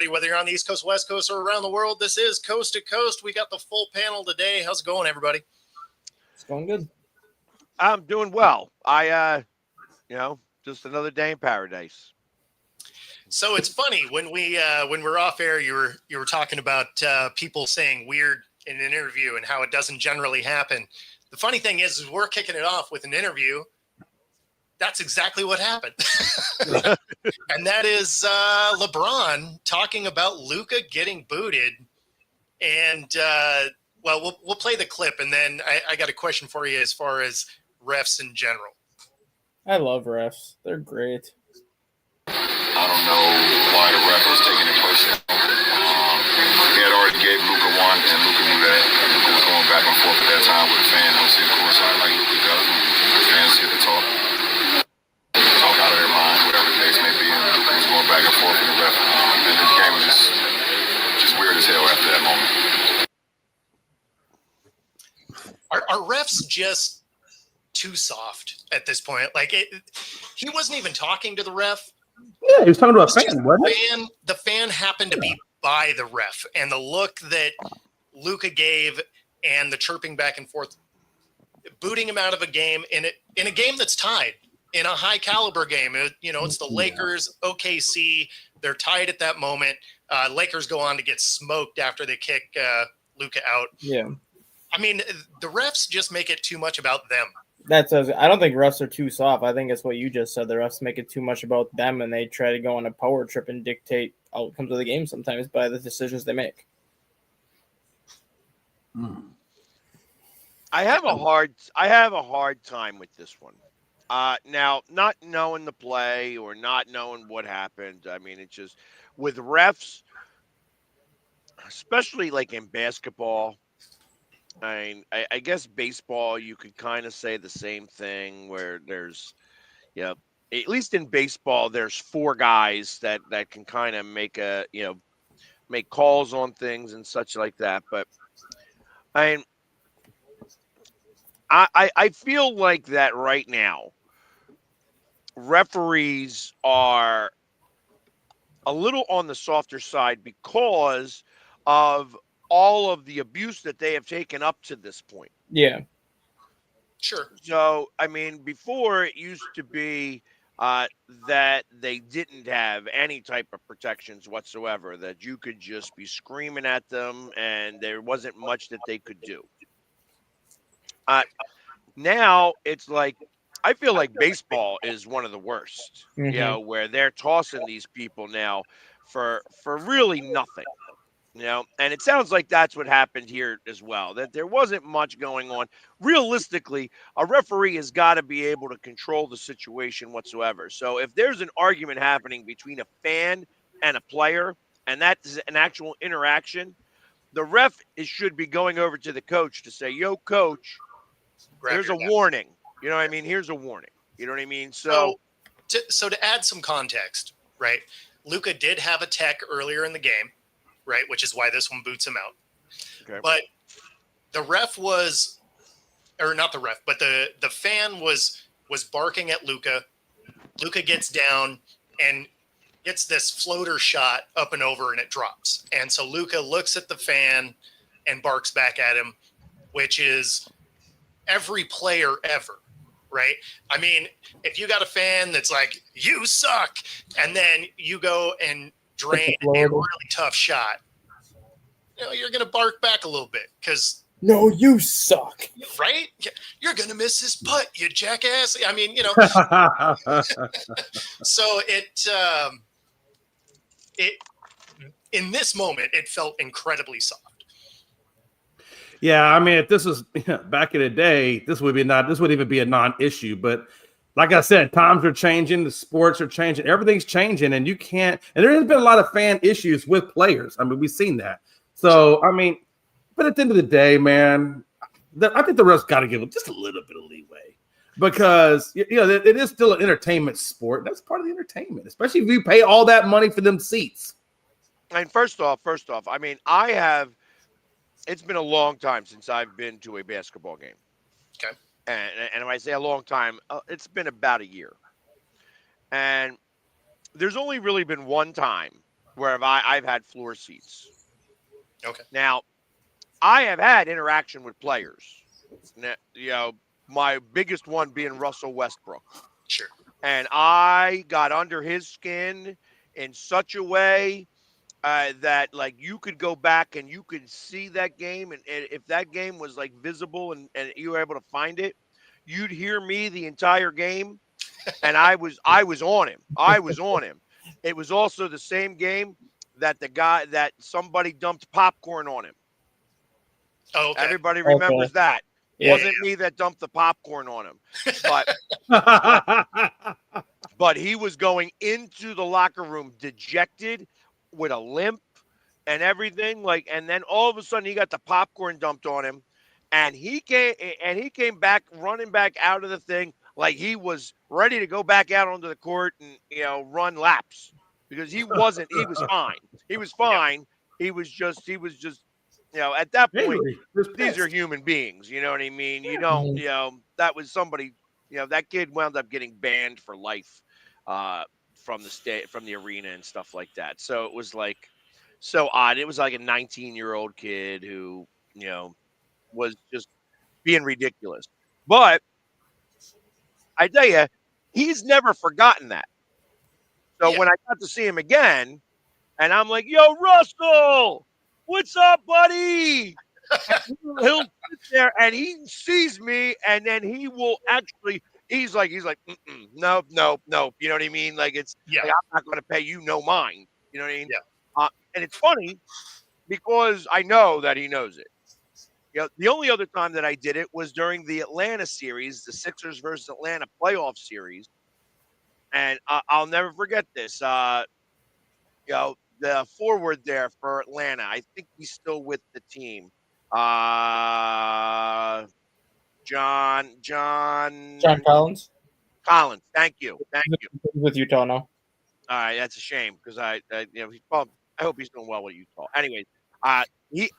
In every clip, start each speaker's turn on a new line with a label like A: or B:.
A: everybody, whether you're on the East Coast, West Coast, or around the world. This is Coast to Coast. We got the full panel today. How's it going, everybody?
B: It's going good.
C: I'm doing well. Just another day in paradise.
A: So it's funny when we're off air, you were talking about people saying weird in an interview and how it doesn't generally happen. The funny thing is we're kicking it off with an interview. That's exactly what happened. And that is LeBron talking about Luka getting booted. And, we'll play the clip. And then I got a question for you as far as refs in general.
B: I love refs. They're great.
D: I don't know why the ref was taking it personal. He had already gave Luka one, and Luka knew that. Luka was going back and forth at that time with a fan on the courtside like Luka does. The fans get to talk out of their mind, whatever the case may be, and Luka was going back and forth with the ref. And this game was just weird as hell after that moment.
A: Are refs just too soft at this point? He wasn't even talking to the ref.
E: Yeah, he was talking to a fan, wasn't it?
A: The fan happened to be by the ref, and the look that Luka gave and the chirping back and forth, booting him out of a game in a game that's tied, in a high caliber game. It's the Lakers, OKC. They're tied at that moment. Lakers go on to get smoked after they kick Luka out.
B: Yeah.
A: I mean, the refs just make it too much about them.
B: I don't think refs are too soft. I think it's what you just said. The refs make it too much about them, and they try to go on a power trip and dictate outcomes of the game sometimes by the decisions they make.
C: I have a hard time with this one. Now, not knowing the play or not knowing what happened. I mean, it's just with refs, especially like in basketball. I guess baseball, you could kind of say the same thing where there's, at least in baseball, there's four guys that can kind of make calls on things and such like that. But I feel like that right now, referees are a little on the softer side because of all of the abuse that they have taken up to this point.
B: Yeah.
A: Sure.
C: So, I mean, before it used to be that they didn't have any type of protections whatsoever, that you could just be screaming at them and there wasn't much that they could do. Now it's like, I feel like baseball is one of the worst, where they're tossing these people now for really nothing. And it sounds like that's what happened here as well, that there wasn't much going on. Realistically, a referee has got to be able to control the situation whatsoever. So if there's an argument happening between a fan and a player, and that is an actual interaction, the ref should be going over to the coach to say, yo, coach, there's a warning. You know what I mean? Here's a warning. You know what I mean? So
A: to add some context, right, Luka did have a tech earlier in the game. Right, which is why this one boots him out. Okay. But the ref was, or not the ref, but the fan was barking at Luka. Luka gets down and gets this floater shot up and over, and it drops. And so Luka looks at the fan and barks back at him, which is every player ever. Right? I mean, if you got a fan that's like, you suck, and then you go and drain a really tough shot, you're going to bark back a little bit because
B: no, you suck,
A: right? You're going to miss this putt, you jackass. I mean, so it in this moment, it felt incredibly soft.
E: Yeah, I mean, if this was back in the day, this wouldn't even be a non-issue. But like I said, times are changing, the sports are changing, everything's changing, and you can't. And there has been a lot of fan issues with players. I mean, we've seen that. So I mean, but at the end of the day, man, I think the refs got to give them just a little bit of leeway because it is still an entertainment sport. That's part of the entertainment, especially if you pay all that money for them seats.
C: And first off, I mean, it's been a long time since I've been to a basketball game.
A: Okay.
C: And when I say a long time, it's been about a year. And there's only really been one time where I've had floor seats.
A: Okay.
C: Now, I have had interaction with players. Now, my biggest one being Russell Westbrook.
A: Sure.
C: And I got under his skin in such a way that, like, you could go back and you could see that game. And if that game was, like, visible and you were able to find it, you'd hear me the entire game. And I was on him. I was on him. It was also the same game that somebody dumped popcorn on him.
A: Oh, okay.
C: Everybody remembers that.
B: Yeah.
C: Wasn't me that dumped the popcorn on him. But he was going into the locker room dejected with a limp and everything. And then all of a sudden he got the popcorn dumped on him. And he came back, running back out of the thing like he was ready to go back out onto the court and, run laps, because he was fine. He was fine. He was just, at that point, these are human beings. You know what I mean? You don't, that was somebody, that kid wound up getting banned for life from the arena and stuff like that. So it was like so odd. It was like a 19-year-old kid who, was just being ridiculous. But I tell you, he's never forgotten that. So when I got to see him again, and I'm like, "Yo, Russell, what's up, buddy?" He'll sit there and he sees me, and then he will actually. He's like, no. You know what I mean? Like, it's like, I'm not going to pay you no mind. You know what I mean?
A: Yeah.
C: And it's funny because I know that he knows it. The only other time that I did it was during the Atlanta series, the Sixers versus Atlanta playoff series. And I'll never forget this. The forward there for Atlanta, I think he's still with the team. John
B: Collins.
C: Collins. Thank you.
B: He's with Utah now.
C: All right, that's a shame because I hope he's doing well with Utah. Anyways, he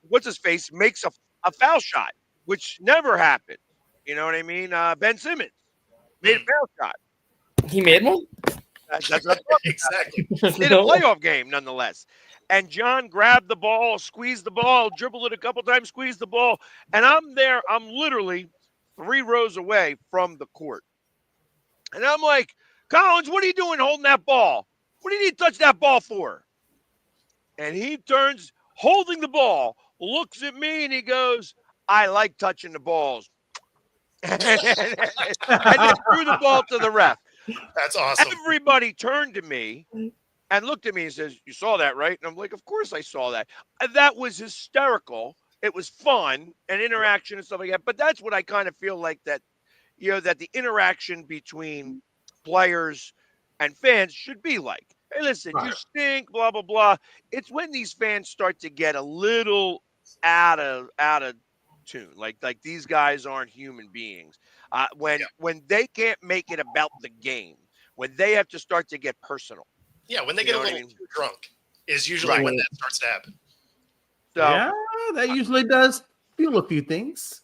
C: what's his face makes a foul shot, which never happened. You know what I mean? Ben Simmons made a foul shot.
B: He made one?
C: That's what
A: Exactly.
C: in a playoff game, nonetheless. And John grabbed the ball, squeezed the ball, dribbled it a couple times, squeezed the ball, and I'm there. I'm literally 3 rows away from the court, and I'm like, "Collins, what are you doing holding that ball? What do you need to touch that ball for?" And he turns, holding the ball, looks at me, and he goes, "I like touching the balls," and then threw the ball to the ref.
A: That's awesome.
C: Everybody turned to me and looked at me and says, "You saw that, right?" And I'm like, "Of course I saw that." And that was hysterical. It was fun and interaction and stuff like that. But that's what I kind of feel like that the interaction between players and fans should be like. Hey, listen, you stink, blah, blah, blah. It's when these fans start to get a little out of tune. Like these guys aren't human beings. When they can't make it about the game, when they have to start to get personal.
A: Yeah, when they get a little too drunk is usually when that starts to happen.
C: So,
E: yeah, that usually does feel a few things.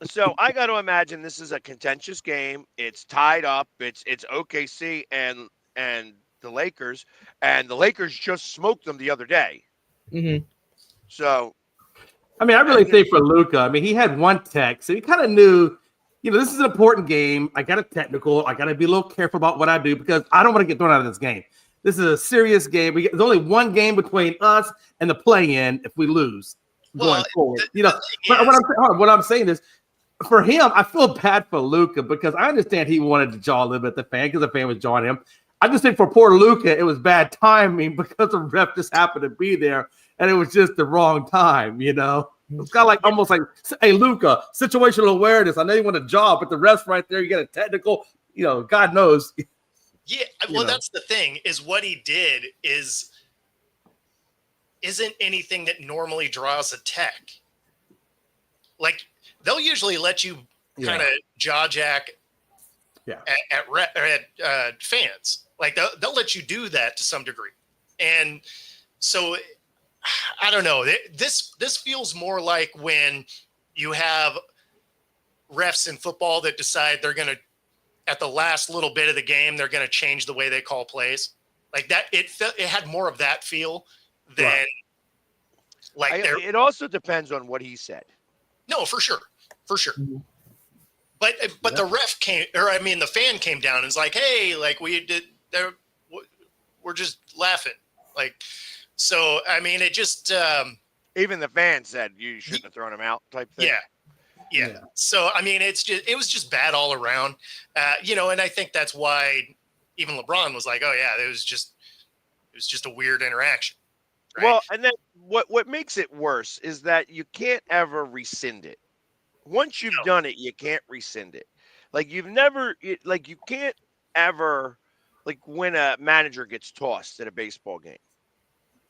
C: So I got to imagine this is a contentious game. It's tied up. It's OKC and the Lakers, and the Lakers just smoked them the other day.
B: Mm-hmm.
C: So,
E: I mean, I really think for Luka, I mean, he had one tech, so he kind of knew, this is an important game. I got a technical. I got to be a little careful about what I do because I don't want to get thrown out of this game. This is a serious game. There's only one game between us and the play-in if we lose going forward. But what I'm saying is, for him, I feel bad for Luka because I understand he wanted to jaw a little bit at the fan because the fan was jawing him. I just think for poor Luka, it was bad timing because the ref just happened to be there and it was just the wrong time, It's kind of like almost like, hey, Luka, situational awareness. I know you want to jaw, but the ref's right there. You got a technical, God knows.
A: Yeah, well, that's the thing is what he did isn't anything that normally draws a tech. Like, they'll usually let you kind of jaw jack at fans. Like, they'll let you do that to some degree. And so, I don't know. This feels more like when you have refs in football that decide they're going to, at the last little bit of the game, they're going to change the way they call plays. Like that, it had more of that feel than
C: it also depends on what he said.
A: No, for sure.
B: Mm-hmm.
A: But the ref the fan came down and was like, hey, like we're just laughing. Like, so, I mean, it just,
C: even the fan said you shouldn't have thrown him out type thing.
A: Yeah. So, I mean, it was just bad all around, and I think that's why even LeBron was like, oh yeah, it was just a weird interaction. Right?
C: Well, and then what makes it worse is that you can't ever rescind it. Once you've done it, you can't rescind it. Like you can't ever, like when a manager gets tossed at a baseball game.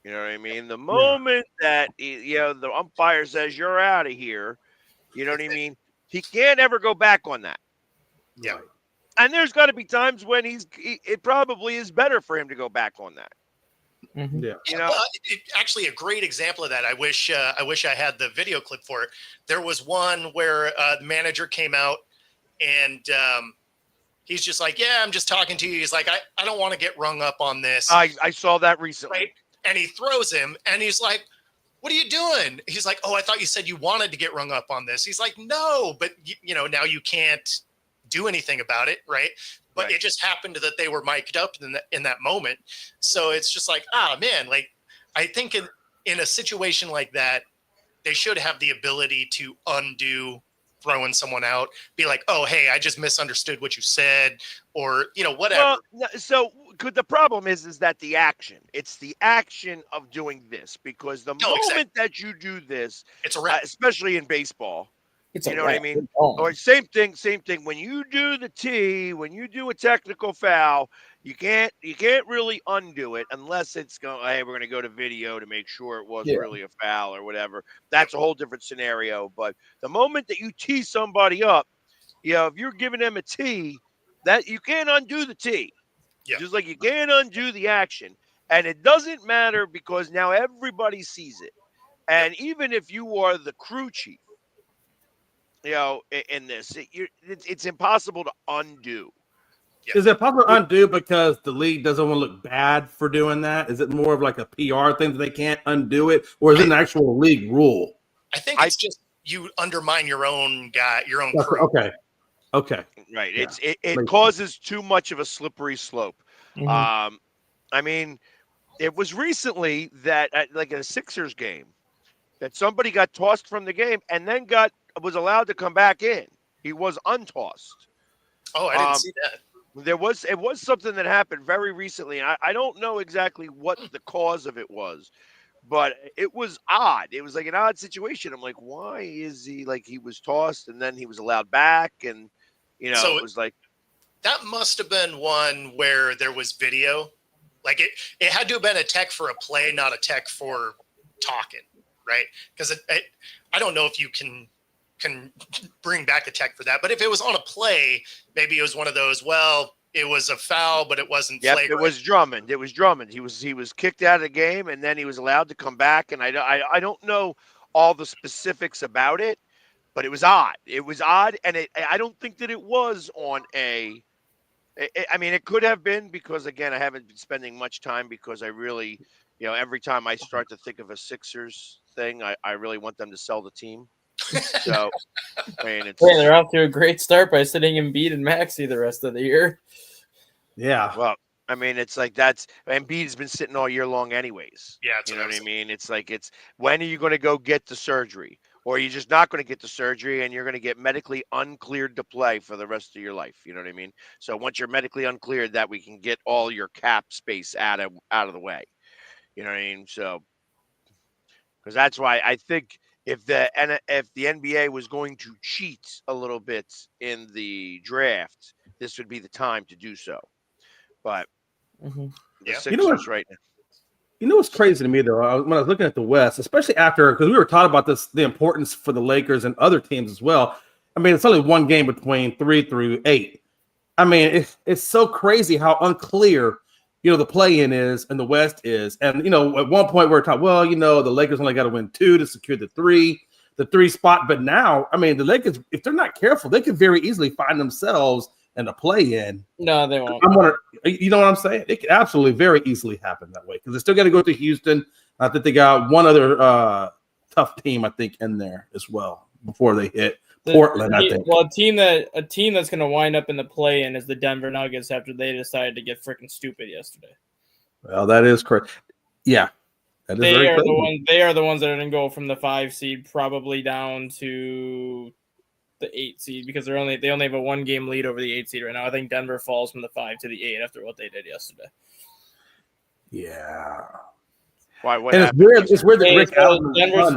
C: You know what I mean? The moment that the umpire says you're out of here, you know what I mean? He can't ever go back on that.
A: Yeah.
E: Right.
C: And there's got to be times when it probably is better for him to go back on that.
B: Mm-hmm.
E: Yeah.
A: Actually, a great example of that. I wish I had the video clip for it. There was one where the manager came out and he's just like, yeah, I'm just talking to you. He's like, I don't want to get rung up on this.
C: I saw that recently.
A: Right? And he throws him and he's like, what are you doing? He's like, oh, I thought you said you wanted to get rung up on this. He's like, no, but now you can't do anything about it. Right. But It just happened that they were mic'd up in that moment. So it's just like, man, like I think in a situation like that, they should have the ability to undo throwing someone out, be like, oh, hey, I just misunderstood what you said, or, whatever.
C: Well, so the problem is that it's the action of doing this, because the moment that you do this,
A: it's a wrap.
C: Especially in baseball,
B: You
C: know what I mean? Or same thing. When you do the T, when you do a technical foul, you can't really undo it unless it's going, hey, we're going to go to video to make sure it was really a foul or whatever. That's a whole different scenario. But the moment that you tee somebody up, if you're giving them a T, that you can't undo the T. Yeah. Just like you can't undo the action. And it doesn't matter because now everybody sees it. And even if you are the crew chief, in this, it's impossible to undo.
E: Yeah. Is it possible to undo because the league doesn't want to look bad for doing that? Is it more of like a PR thing that they can't undo it, or is it an actual league rule?
A: I think it's just you undermine your own crew.
E: Okay.
C: Right. Yeah. It causes too much of a slippery slope. Mm-hmm. I mean, it was recently that like a Sixers game that somebody got tossed from the game and then was allowed to come back in. He was untossed.
A: Oh, I didn't see that.
C: It was something that happened very recently. I don't know exactly what the cause of it was, but it was odd. It was like an odd situation. I'm like, why is he he was tossed and then he was allowed back? And, so it was like.
A: That must have been one where there was video. Like it had to have been a tech for a play, not a tech for talking, right? Because I don't know if you can bring back a tech for that. But if it was on a play, maybe it was one of those, well, it was a foul, but it wasn't flagrant.
C: It was Drummond. He was kicked out of the game, and then he was allowed to come back. And I don't know all the specifics about it, but it was odd. It was odd, and I don't think that it was on a – I mean, it could have been because, again, I haven't been spending much time because I really – every time I start to think of a Sixers thing, I really want them to sell the team. So, I mean,
B: they're off to a great start by sitting Embiid and Maxey the rest of the year.
E: Yeah.
C: Well, I mean, it's like Embiid has been sitting all year long anyways.
A: Yeah.
C: You know what I mean? It's like when are you going to go get the surgery? Or you're just not going to get the surgery and you're going to get medically uncleared to play for the rest of your life. You know what I mean? So once you're medically uncleared, that we can get all your cap space out of the way. You know what I mean? So, because that's why I think if the NBA was going to cheat a little bit in the draft, this would be the time to do so. But the Sixers right now.
E: You know what's crazy to me, though, when I was looking at the West, especially after, because we were talking about this, the importance for the Lakers and other teams as well. I mean, it's only one game between 3 through 8. I mean, it's so crazy how unclear, the play-in is and the West is. And, at one point we were talking, well, the Lakers only got to win 2 to secure the 3 spot. But now, I mean, the Lakers, if they're not careful, they could very easily find themselves in the play-in.
B: No, they won't.
E: I'm wondering, you know what I'm saying? It could absolutely very easily happen that way because they're still got to go to Houston. I think they got one other tough team, I think, in there as well before they hit Portland, I think.
B: Well, a team that's going to wind up in the play-in is the Denver Nuggets after they decided to get freaking stupid yesterday.
E: Well, that is correct. Yeah.
B: They are the ones that are going to go from the 5 seed probably down to the 8 seed because they only have a 1-game lead over the 8 seed right now. I think Denver falls from the 5 to the 8 after what they did yesterday.
E: Yeah.
C: Why? What
E: and
C: happened?
E: it's weird that Rick Allen
B: Denver's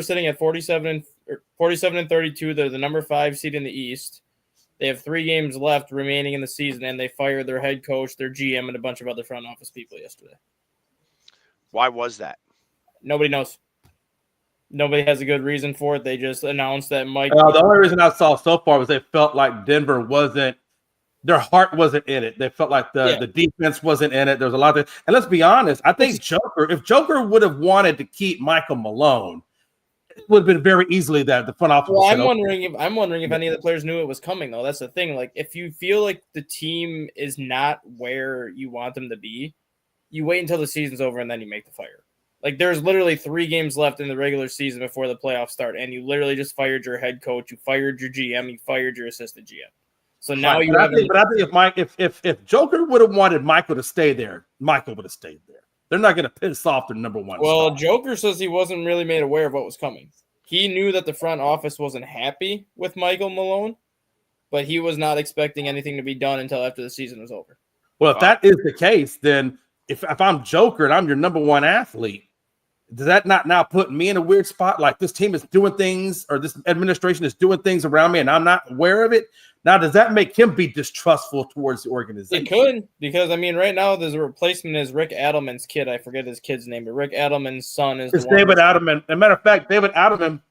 B: sitting at 47 and 32. They're the number 5 seed in the East. They have 3 games left remaining in the season, and they fired their head coach, their GM, and a bunch of other front office people yesterday.
C: Why was that?
B: Nobody knows. Nobody has a good reason for it. They just announced that Mike.
E: The only reason I saw so far was they felt like Denver wasn't. Their heart wasn't in it. They felt like the defense wasn't in it. There was a lot of, and let's be honest. I think if Joker would have wanted to keep Michael Malone, it would have been very easily that the front office.
B: Well, I'm wondering if any of the players knew it was coming though. That's the thing. Like, if you feel like the team is not where you want them to be, you wait until the season's over and then you make the fire. Like, there's literally 3 games left in the regular season before the playoffs start, and you literally just fired your head coach, you fired your GM, you fired your assistant GM. So now you have.
E: But I think if Joker would have wanted Michael to stay there, Michael would have stayed there. They're not going to piss off their number 1.
B: Well,
E: spot.
B: Joker says he wasn't really made aware of what was coming. He knew that the front office wasn't happy with Michael Malone, but he was not expecting anything to be done until after the season was over.
E: Well, if that is the case, then if I'm Joker and I'm your number 1 athlete, does that not now put me in a weird spot? Like, this team is doing things, or this administration is doing things around me, and I'm not aware of it. Now, does that make him be distrustful towards the organization?
B: It could, because I mean, right now there's a replacement as Rick Adelman's kid. I forget his kid's name, but Rick Adelman's son is.
E: It's David Adelman. As a matter of fact, David Adelman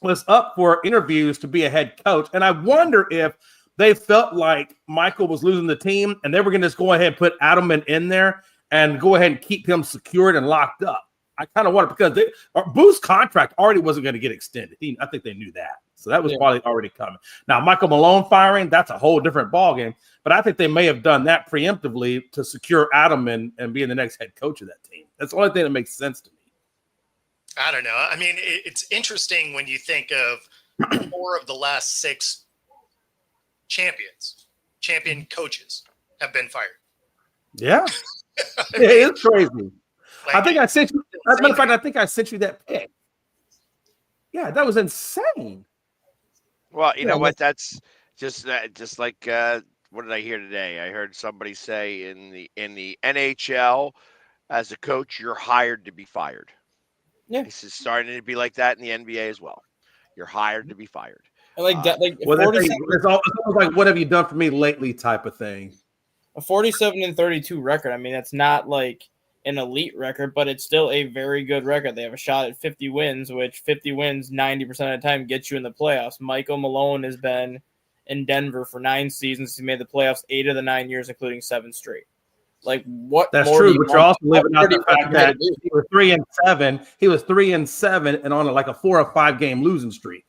E: was up for interviews to be a head coach, and I wonder if they felt like Michael was losing the team, and they were going to just go ahead and put Adelman in there and go ahead and keep him secured and locked up. I kind of wonder because Booth's contract already wasn't going to get extended. I think they knew that. So that was probably already coming. Now, Michael Malone firing, that's a whole different ballgame. But I think they may have done that preemptively to secure Adelman and being the next head coach of that team. That's the only thing that makes sense to me.
A: I don't know. I mean, it's interesting when you think of 4 of the last 6 champion coaches have been fired.
E: Yeah. It's crazy. Like, I think I sent you. As a matter of fact, I think I sent you that pic. Yeah, that was insane.
C: Well, you know what? That's just like what did I hear today? I heard somebody say in the NHL, as a coach, you're hired to be fired.
B: Yeah,
C: this is starting to be like that in the NBA as well. You're hired to be fired.
B: And
E: it's almost like "What have you done for me lately?" type of thing.
B: A 47-32 record. I mean, that's not like an elite record, but it's still a very good record. They have a shot at 50 wins, which 50 wins 90% of the time gets you in the playoffs. Michael Malone has been in Denver for 9 seasons. He made the playoffs 8 of the 9 years, including 7 straight. Like, what?
E: That's true, but you're also living out the fact that he was 3-7. He was 3-7 and on a 4 or 5 game losing streak.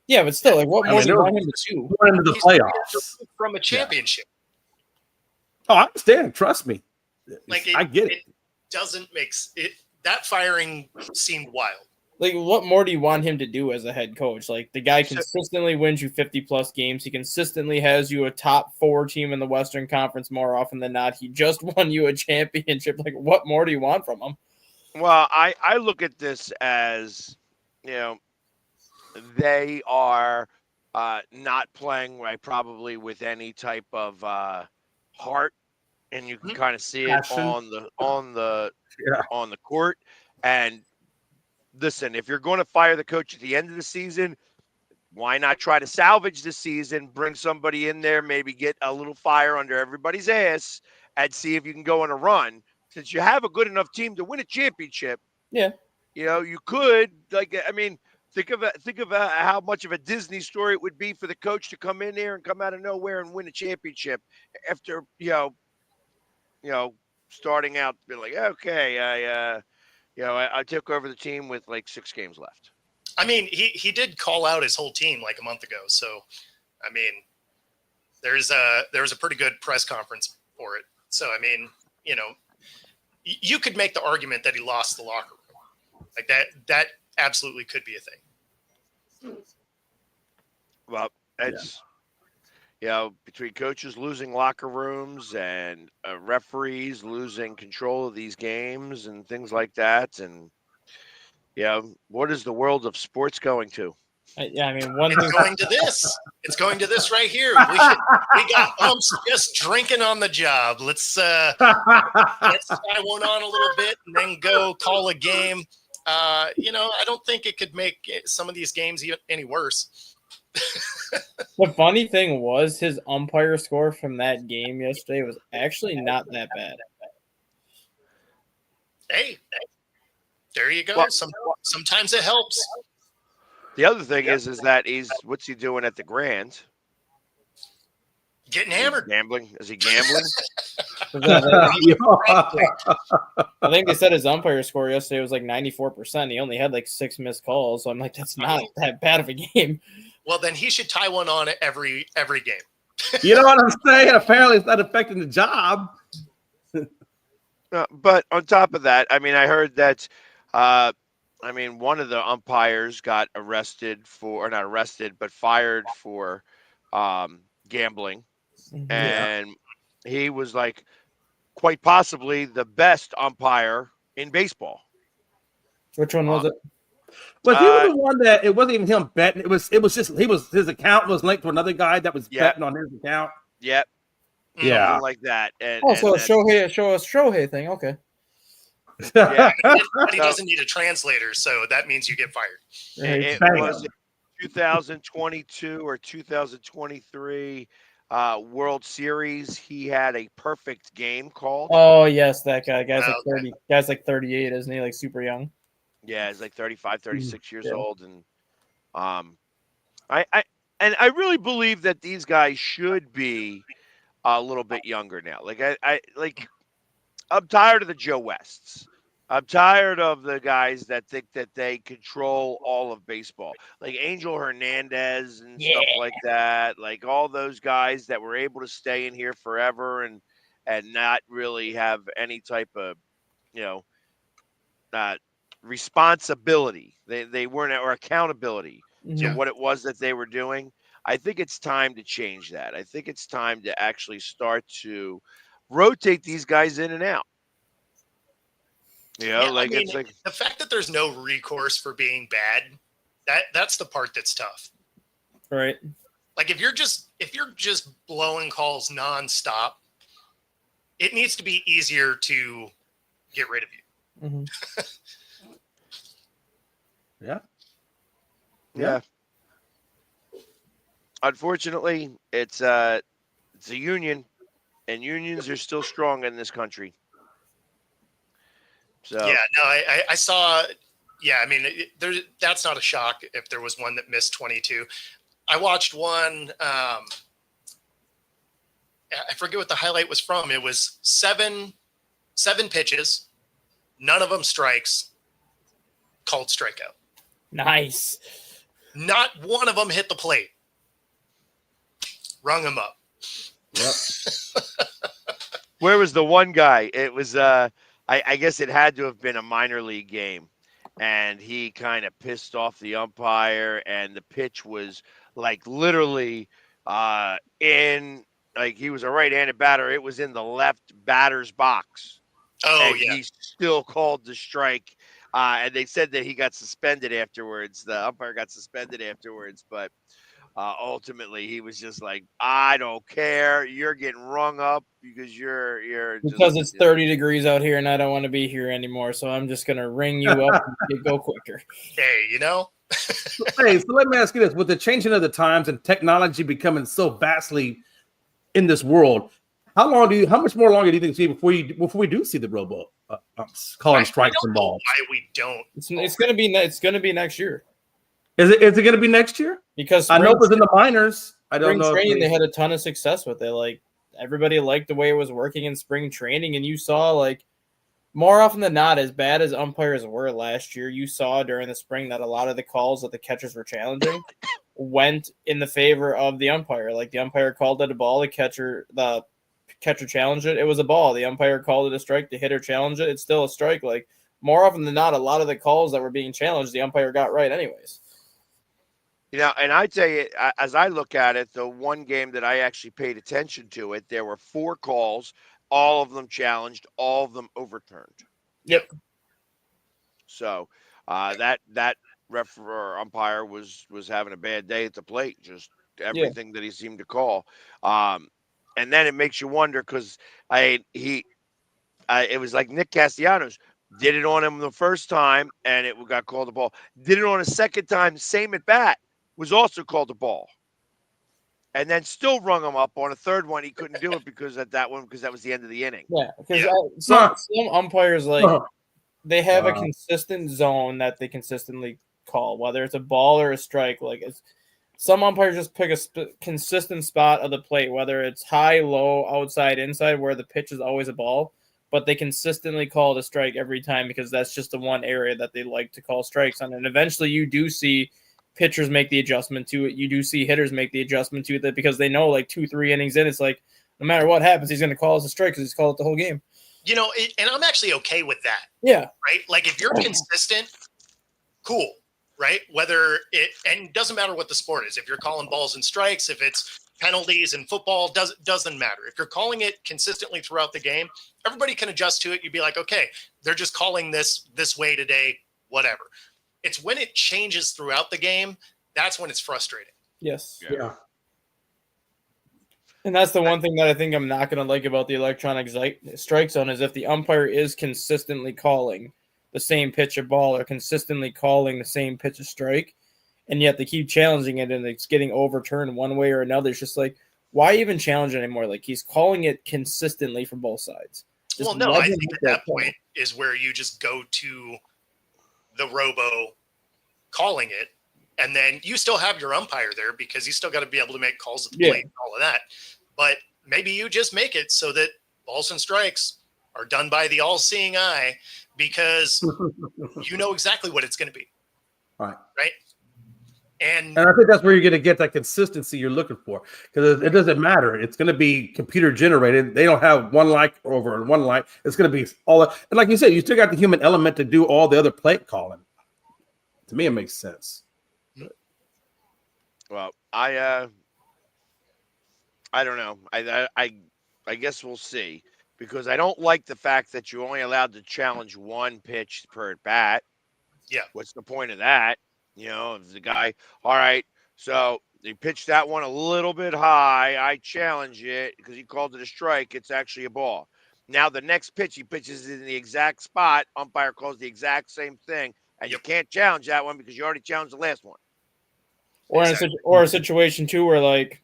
B: Yeah, but still, like, what more do you want him to do?
E: Into the playoffs
A: from a championship.
E: Yeah. Oh, I understand. Trust me.
A: I get it. Doesn't make it. That firing seemed wild.
B: Like, what more do you want him to do as a head coach? Like, the guy consistently wins you 50-plus games. He consistently has you a top 4 team in the Western Conference more often than not. He just won you a championship. Like, what more do you want from him?
C: Well, I look at this as, they are not playing probably with any type of heart. And you can kind of see it on the court. And listen, if you're going to fire the coach at the end of the season, why not try to salvage the season, bring somebody in there, maybe get a little fire under everybody's ass, and see if you can go on a run. Since you have a good enough team to win a championship, you could think of how much of a Disney story it would be for the coach to come in there and come out of nowhere and win a championship after starting out, be like, okay, I took over the team with 6 games left.
A: I mean, he did call out his whole team like a month ago, so I mean, there was a pretty good press conference for it. So, I mean, you could make the argument that he lost the locker room. Like that absolutely could be a thing.
C: Well, it's, between coaches losing locker rooms and referees losing control of these games and things like that. And, what is the world of sports going to?
B: Yeah, I mean,
A: it's going to this. It's going to this right here. We got umps just drinking on the job. Let's try one on a little bit and then go call a game. I don't think it could make some of these games any worse.
B: The funny thing was his umpire score from that game yesterday was actually not that bad.
A: Hey, there you go.
C: Well,
A: sometimes it helps.
C: The other thing is that what's he doing at the Grand?
A: Getting hammered.
C: Gambling? Is he gambling?
B: I think they said his umpire score yesterday was like 94%. He only had like 6 missed calls. So I'm like, that's not that bad of a game.
A: Well, then he should tie one on every game.
E: You know what I'm saying? Apparently, it's not affecting the job.
C: But on top of that, I mean, I heard that, one of the umpires got fired for gambling. And he was like quite possibly the best umpire in baseball.
B: Which one was it?
E: Was he the one that it wasn't even him betting? It was just his account was linked to another guy that was betting on his account.
C: Yep.
E: Yeah.
C: Something like that. And,
B: so a Shohei thing. Okay.
A: Yeah, but he doesn't need a translator, so that means you get fired.
C: It was 2022 or 2023 World Series. He had a perfect game called.
B: Oh yes, that guy. Guy's like 30. Guy's like 38, isn't he? Like super young.
C: Yeah, he's like 35, 36 years old, and I really believe that these guys should be a little bit younger now. I'm tired of the Joe Wests. I'm tired of the guys that think that they control all of baseball, like Angel Hernandez and stuff like that. Like all those guys that were able to stay in here forever and not really have any type of, responsibility. They weren't, or accountability to what it was that they were doing. I think it's time to change that. I think it's time to actually start to rotate these guys in and out. It's like
A: the fact that there's no recourse for being bad, that's the part that's tough.
B: Right.
A: Like if you're just blowing calls nonstop, it needs to be easier to get rid of you.
B: Mm-hmm.
C: Yeah. Unfortunately, it's a union, and unions are still strong in this country. So
A: yeah, no, I saw. Yeah, I mean, that's not a shock if there was one that missed 22. I watched one. I forget what the highlight was from. It was seven pitches, none of them strikes, called strikeout.
B: Nice. Not
A: one of them hit the plate. Rung him up.
E: Yep.
C: Where was the one guy? It was I guess it had to have been a minor league game, and he kind of pissed off the umpire, and the pitch was like literally in, like, he was a right-handed batter. It was in the left batter's box.
A: Oh,
C: and he still called the strike. And they said that he got suspended afterwards. The umpire got suspended afterwards, but ultimately he was just like, I don't care. You're getting rung up because you're
B: because it's 30 degrees out here and I don't want to be here anymore. So I'm just going to ring you up and go quicker.
A: Hey,
E: Hey, so let me ask you this. With the changing of the times and technology becoming so vastly in this world, how much more longer do you think it's before we do see the robo calling strikes and balls?
A: Why we don't?
B: It's going to be next year.
E: Is it going to be next year?
B: Because
E: I know it was in the minors. I don't know.
B: Spring training, they had a ton of success with it. Like everybody liked the way it was working in spring training, and you saw, like, more often than not, as bad as umpires were last year, you saw during the spring that a lot of the calls that the catchers were challenging went in the favor of the umpire. Like the umpire called it a ball, the catcher challenged it. It was a ball. The umpire called it a strike. The hitter challenged it. It's still a strike. Like more often than not, a lot of the calls that were being challenged, the umpire got right anyways.
C: And I tell you, as I look at it, the one game that I actually paid attention to it, there were 4 calls, all of them challenged, all of them overturned.
B: Yep.
C: So that ref or umpire was having a bad day at the plate, just everything that he seemed to call. And then it makes you wonder because it was like Nick Castellanos did it on him the first time and it got called a ball. Did it on a second time, same at bat, was also called a ball. And then still rung him up on a third one. He couldn't do it because that was the end of the inning.
B: Yeah, because some umpires they have a consistent zone that they consistently call, whether it's a ball or a strike. Like some umpires just pick a consistent spot of the plate, whether it's high, low, outside, inside, where the pitch is always a ball. But they consistently call it a strike every time because that's just the one area that they like to call strikes on. And eventually you do see pitchers make the adjustment to it. You do see hitters make the adjustment to it because they know like 2-3 innings in, it's like no matter what happens, he's going to call us a strike because he's called it the whole game.
A: And I'm actually okay with that.
B: Yeah.
A: Right? Like if you're consistent, cool, right? And it doesn't matter what the sport is. If you're calling balls and strikes, if it's penalties in football, doesn't matter. If you're calling it consistently throughout the game, everybody can adjust to it. You'd be like, okay, they're just calling this way today, whatever. It's when it changes throughout the game, that's when it's frustrating.
B: Yes.
E: Yeah.
B: And that's the one thing that I think I'm not going to like about the electronic strike zone is if the umpire is consistently calling the same pitch of ball or consistently calling the same pitch of strike, and yet they keep challenging it and it's getting overturned one way or another. It's just like, why even challenge it anymore? Like he's calling it consistently from both sides.
A: Well, no, I think at that point is where you just go to the robo calling it, and then you still have your umpire there because you still got to be able to make calls at the plate and all of that. But maybe you just make it so that balls and strikes are done by the all-seeing eye because you know exactly what it's going to be.
E: Right.
A: And
E: I think that's where you're going to get that consistency you're looking for because it doesn't matter. It's going to be computer generated. They don't have one light over one light. It's going to be all that. And like you said, you still got the human element to do all the other plate calling. To me, it makes sense.
C: Well, I don't know. I guess we'll see because I don't like the fact that you're only allowed to challenge one pitch per at bat.
A: Yeah.
C: What's the point of that? If the guy, all right, so he pitched that one a little bit high. I challenge it because he called it a strike. It's actually a ball. Now the next pitch, he pitches in the exact spot. Umpire calls the exact same thing. And you can't challenge that one because you already challenged the last one.
B: Or a situation, too, where, like,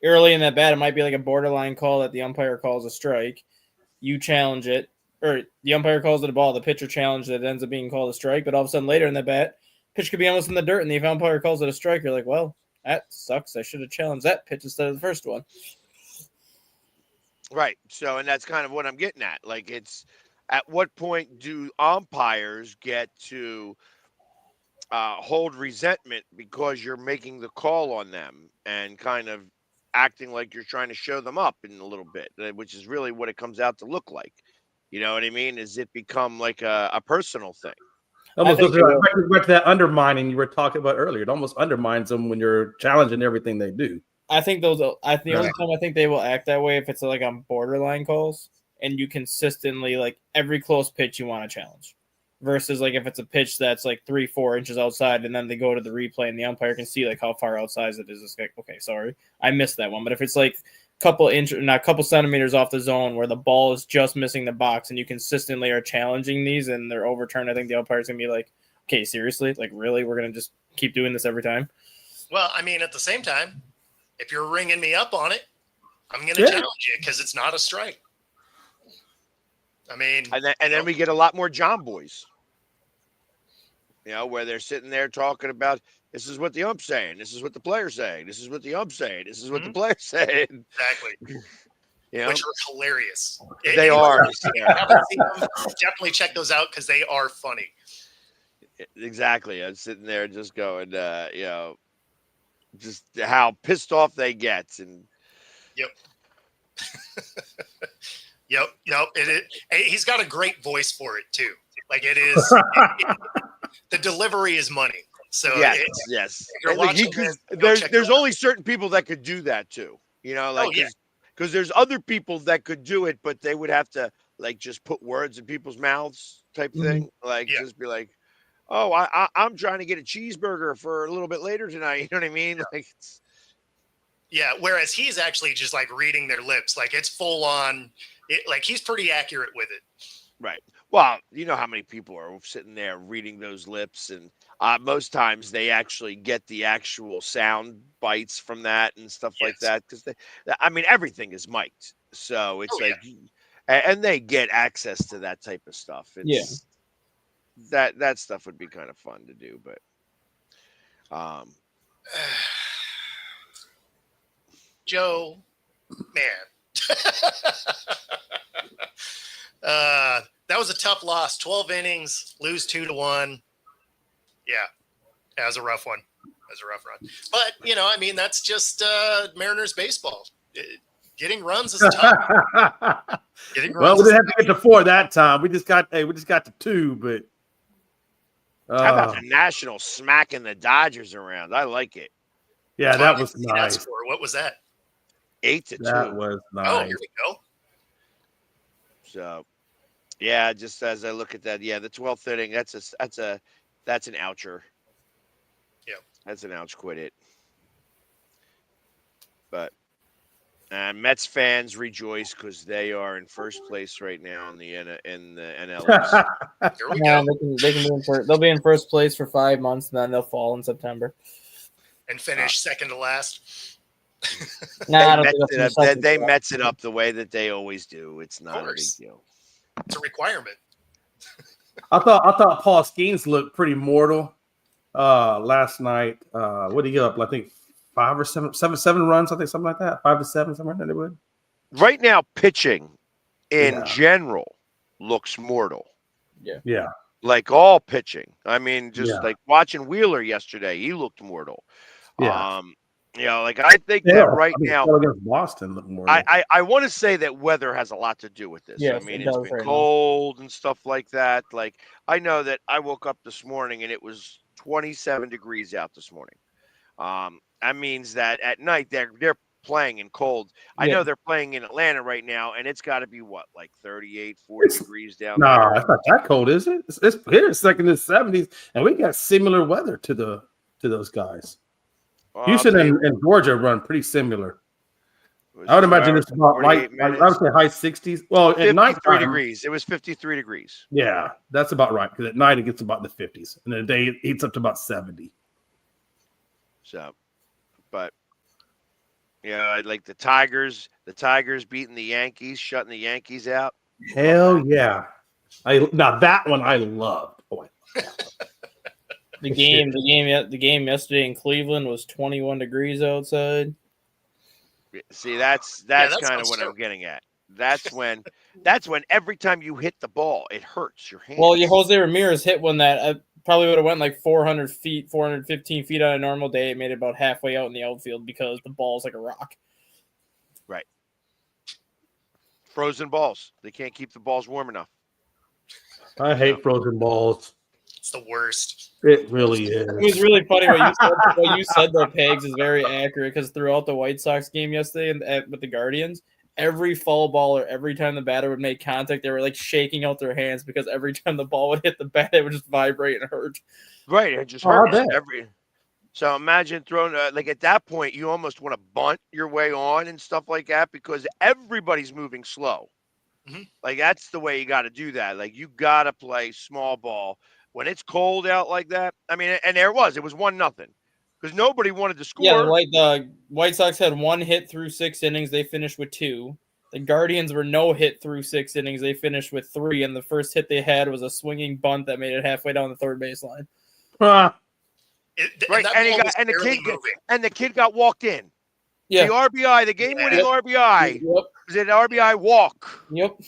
B: early in that bat, it might be like a borderline call that the umpire calls a strike. You challenge it. Or the umpire calls it a ball. The pitcher challenged it. It ends up being called a strike. But all of a sudden later in the bat, pitch could be almost in the dirt, and the umpire calls it a strike. You're like, well, that sucks. I should have challenged that pitch instead of the first one.
C: Right. So, and that's kind of what I'm getting at. Like, it's at what point do umpires get to hold resentment because you're making the call on them and kind of acting like you're trying to show them up in a little bit, which is really what it comes out to look like. You know what I mean? Is it become like a personal thing?
E: Almost back to that undermining you were talking about earlier. It almost undermines them when you're challenging everything they do.
B: I think the only time I think they will act that way if it's like on borderline calls and you consistently like every close pitch you want to challenge versus like if it's a pitch that's like 3-4 inches outside and then they go to the replay and the umpire can see like how far outside it is. It's like, okay, sorry, I missed that one. But if it's like couple centimeters off the zone where the ball is just missing the box and you consistently are challenging these and they're overturned, I think the umpire's gonna be like, okay, seriously, like really, we're gonna just keep doing this every time.
A: Well, I mean, at the same time, if you're ringing me up on it, I'm gonna challenge you because it's not a strike. I mean,
C: and then we get a lot more John boys, where they're sitting there talking about, this is what the ump's saying. This is what the player's saying. This is what the ump's saying. This is what the player's saying.
A: Exactly. Which are hilarious.
C: They are.
A: Definitely check those out because they are funny.
C: Exactly. I'm sitting there just going, just how pissed off they get. And
A: Yep. Yep. He's got a great voice for it too. Like it is, the delivery is money. So
C: yes.
A: You're watching
C: There's only certain people that could do that too. You know, like because there's other people that could do it, but they would have to like just put words in people's mouths type thing. Like just be like, oh, I'm trying to get a cheeseburger for a little bit later tonight. You know what I mean? Like
A: whereas he's actually just like reading their lips, like it's full on. Like he's pretty accurate with it.
C: Right. Well, you know how many people are sitting there reading those lips, and most times they actually get the actual sound bites from that and stuff like that. Because everything is mic'd, so it's and they get access to that type of stuff. It's, that stuff would be kind of fun to do, but
A: Joe, man. That was a tough loss. 12 innings, lose 2-1. Yeah, that was a rough one. That was a rough run. But, that's just Mariners baseball. Getting runs is tough.
E: We didn't have to get to 4 that time. We just got to 2, but
C: how about the Nationals smacking the Dodgers around? I like it.
E: Yeah, that was nice.
A: What was that?
C: 8-2.
E: That was nice.
A: Oh, here we go.
C: So, yeah, just as I look at that, the 12th inning, that's an oucher.
A: Yeah,
C: that's an ouch. Quit it. But Mets fans rejoice because they are in first place right now in the NL East.
A: Here we go.
B: They can be in first. They'll be in first place for 5 months, and then they'll fall in September
A: and finish second to last.
C: They Mets it up the way that they always do. It's not a big deal.
A: It's a requirement.
E: I thought Paul Skeens looked pretty mortal last night. What did he get up? I think 5 or 7 runs. I think something like that. 5 to 7, somewhere in that neighborhood.
C: Right now, pitching in general looks mortal.
E: Yeah.
C: Like all pitching. I mean, like watching Wheeler yesterday, he looked mortal.
E: Yeah.
C: I think that right now
E: against Boston looked mortal.
C: I want to say that weather has a lot to do with this.
B: Yes,
C: I mean, it's been cold and stuff like that. Like I know that I woke up this morning and it was 27 degrees out this morning. That means that at night they're playing in cold. I know they're playing in Atlanta right now, and it's got to be like 38, 40 degrees down there.
E: No, it's not that cold, is it? It's here. It's like in the 70s, and we got similar weather to those guys. Houston and Georgia run pretty similar. I would imagine it's about I would say high 60s. Well, at night,
C: 53 degrees. It was 53 degrees.
E: Yeah, that's about right. Because at night it gets about the 50s, and the day it heats up to about 70.
C: So, but like the Tigers beating the Yankees, shutting the Yankees out.
E: Hell yeah! Now that one I loved. Boy.
B: The game yesterday in Cleveland was 21 degrees outside.
C: See, that's kind of what I'm getting at. That's when every time you hit the ball, it hurts your hand.
B: Well, Jose Ramirez hit one that probably would have went like 400 feet, 415 feet on a normal day. It made it about halfway out in the outfield because the ball's like a rock.
C: Right. Frozen balls. They can't keep the balls warm enough.
E: I hate frozen balls.
A: It's the worst.
E: It really is.
B: It was really funny what you said. Though, Pegs, is very accurate because throughout the White Sox game yesterday with the Guardians, every foul ball or every time the batter would make contact, they were like shaking out their hands because every time the ball would hit the bat, it would just vibrate and hurt.
C: Right, it just hurts. So imagine throwing like at that point, you almost want to bunt your way on and stuff like that because everybody's moving slow. Mm-hmm. Like that's the way you got to do that. Like you got to play small ball. When it's cold out like that, I mean, and it was 1-0 because nobody wanted to score.
B: Yeah, the White Sox had 1 hit through 6 innings. They finished with 2. The Guardians were no hit through 6 innings. They finished with 3, and the first hit they had was a swinging bunt that made it halfway down the third baseline.
C: Right, and the kid got walked in.
B: Yeah,
C: the RBI, the game-winning RBI, was an RBI walk.
B: Yep.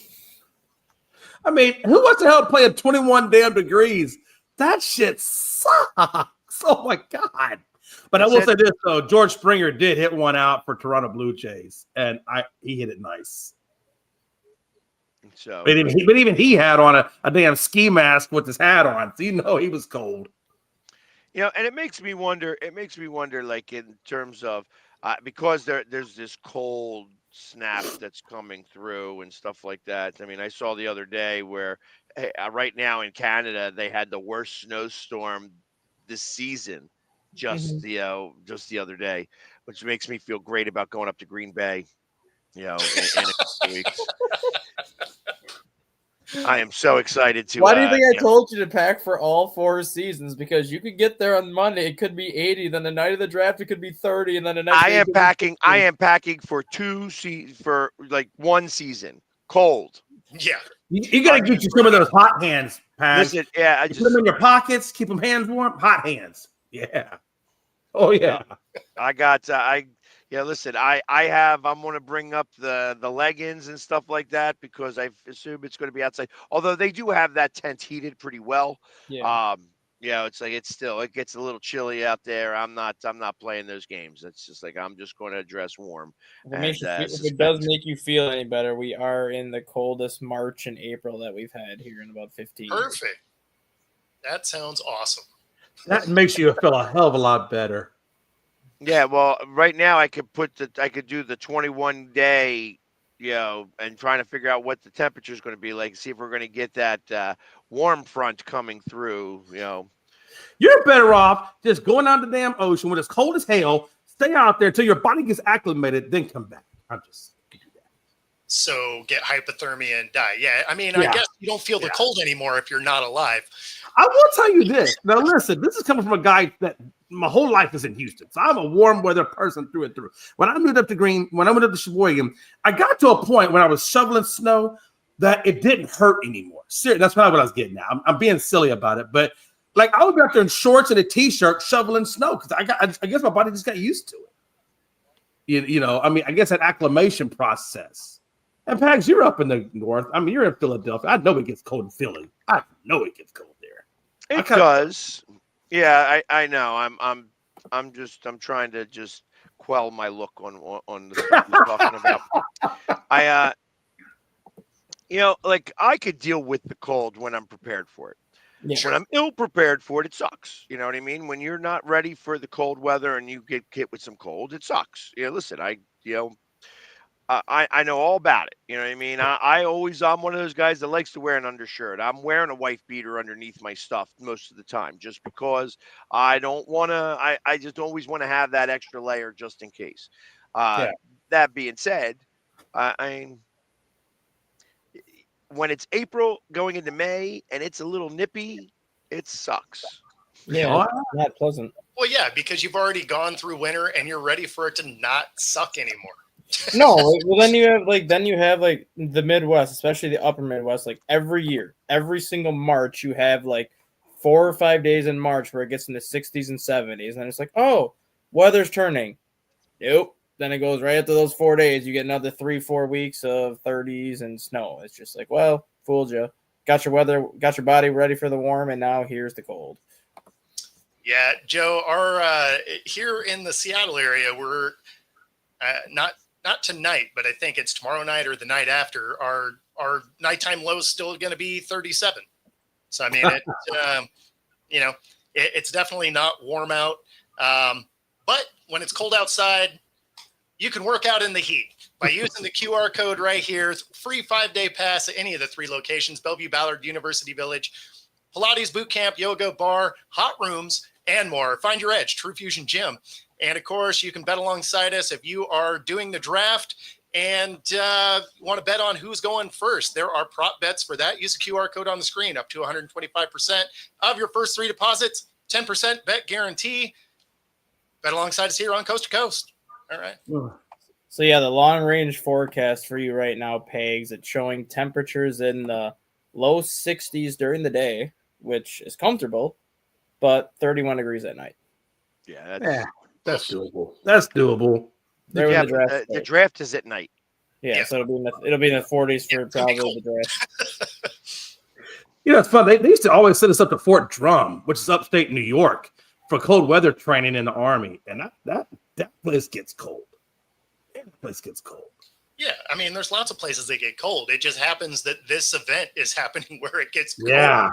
E: I mean, who wants to hell play at 21 damn degrees? That shit sucks. Oh my God. But I will say this though, George Springer did hit one out for Toronto Blue Jays, and he hit it nice.
C: So,
E: but even he had on a damn ski mask with his hat on, so he was cold.
C: And it makes me wonder. It makes me wonder, like in terms of because there's this cold snap that's coming through and stuff like that. I mean, I saw the other day where right now in Canada they had the worst snowstorm this season, just the other day, which makes me feel great about going up to Green Bay. In a couple weeks. I am so excited to.
B: Why do you think I told you to pack for all 4 seasons? Because you could get there on Monday, it could be 80. Then the night of the draft, it could be 30, and then the next.
C: I am packing for 1 season. Cold.
A: Yeah,
E: you got to get you some of those hot hands, Pat.
C: Listen, I just
E: put them in your pockets, keep them hands warm. Hot hands. Yeah. Oh yeah.
C: I got. Listen, I'm going to bring up the leggings and stuff like that because I assume it's going to be outside. Although they do have that tent heated pretty well.
B: Yeah.
C: It's like it gets a little chilly out there. I'm not playing those games. It's just like I'm just going to dress warm.
B: If it does make you feel any better, we are in the coldest March and April that we've had here in about 15 years.
A: Perfect. That sounds awesome.
E: That makes you feel a hell of a lot better.
C: Yeah, well, right now I could do the 21 day, and trying to figure out what the temperature is going to be like. See if we're going to get that warm front coming through.
E: You're better off just going out to the damn ocean when it's cold as hell. Stay out there till your body gets acclimated, then come back.
A: So get hypothermia and die. Yeah, I mean, I guess you don't feel the cold anymore if you're not alive.
E: I will tell you this. Now, listen, this is coming from a guy that my whole life is in Houston. So I'm a warm weather person through and through. When I went up to Sheboygan, I got to a point when I was shoveling snow that it didn't hurt anymore. Seriously, that's not what I was getting at. I'm being silly about it. But like I would be out there in shorts and a t-shirt shoveling snow because I guess my body just got used to it. I mean, I guess that acclimation process. And Pags, you're up in the north. I mean, you're in Philadelphia. I know it gets cold in Philly. I know it gets cold there.
C: It does. Yeah, I know. I'm trying to just quell my look on the stuff you're talking about. I could deal with the cold when I'm prepared for it. Yeah. When I'm ill prepared for it, it sucks. You know what I mean? When you're not ready for the cold weather and you get hit with some cold, it sucks. Listen, I know all about it. You know what I mean? I'm one of those guys that likes to wear an undershirt. I'm wearing a wife beater underneath my stuff most of the time, just because I don't want to. I just always want to have that extra layer just in case. That being said, when it's April going into May and it's a little nippy, it sucks.
B: Yeah, not pleasant.
A: Well, yeah, because you've already gone through winter and you're ready for it to not suck anymore.
B: No, well then you have the Midwest, especially the upper Midwest, like every year, every single March you have like 4 or 5 days in March where it gets in the 60s and 70s, and it's like, oh, weather's turning. Nope. Then it goes right after those 4 days, you get another 3-4 weeks of 30s and snow. It's just like, well, fooled you. Got your body ready for the warm, and now here's the cold.
A: Yeah, Joe, our here in the Seattle area, we're not tonight, but I think it's tomorrow night or the night after. Our nighttime low is still going to be 37. So I mean, it's definitely not warm out. But when it's cold outside, you can work out in the heat by using the QR code right here. It's free 5-day pass at any of the 3 locations: Bellevue, Ballard, University Village, Pilates boot camp, yoga, bar, hot rooms, and more. Find your edge, True Fusion Gym. And of course, you can bet alongside us if you are doing the draft and want to bet on who's going first. There are prop bets for that. Use the QR code on the screen, up to 125% of your first 3 deposits, 10% bet guarantee. Bet alongside us here on Coast to Coast. All right.
B: So yeah, the long range forecast for you right now, Pegs, it's showing temperatures in the low 60s during the day, which is comfortable, but 31 degrees at night.
C: Yeah,
E: that's doable. That's doable.
C: The draft is at night.
B: Yeah, so it'll be in the 40s for probably the draft.
E: It's fun. They used to always send us up to Fort Drum, which is upstate New York, for cold weather training in the Army, and that place gets cold. That place gets cold.
A: Yeah, I mean, there's lots of places that get cold. It just happens that this event is happening where it gets cold.
E: Yeah.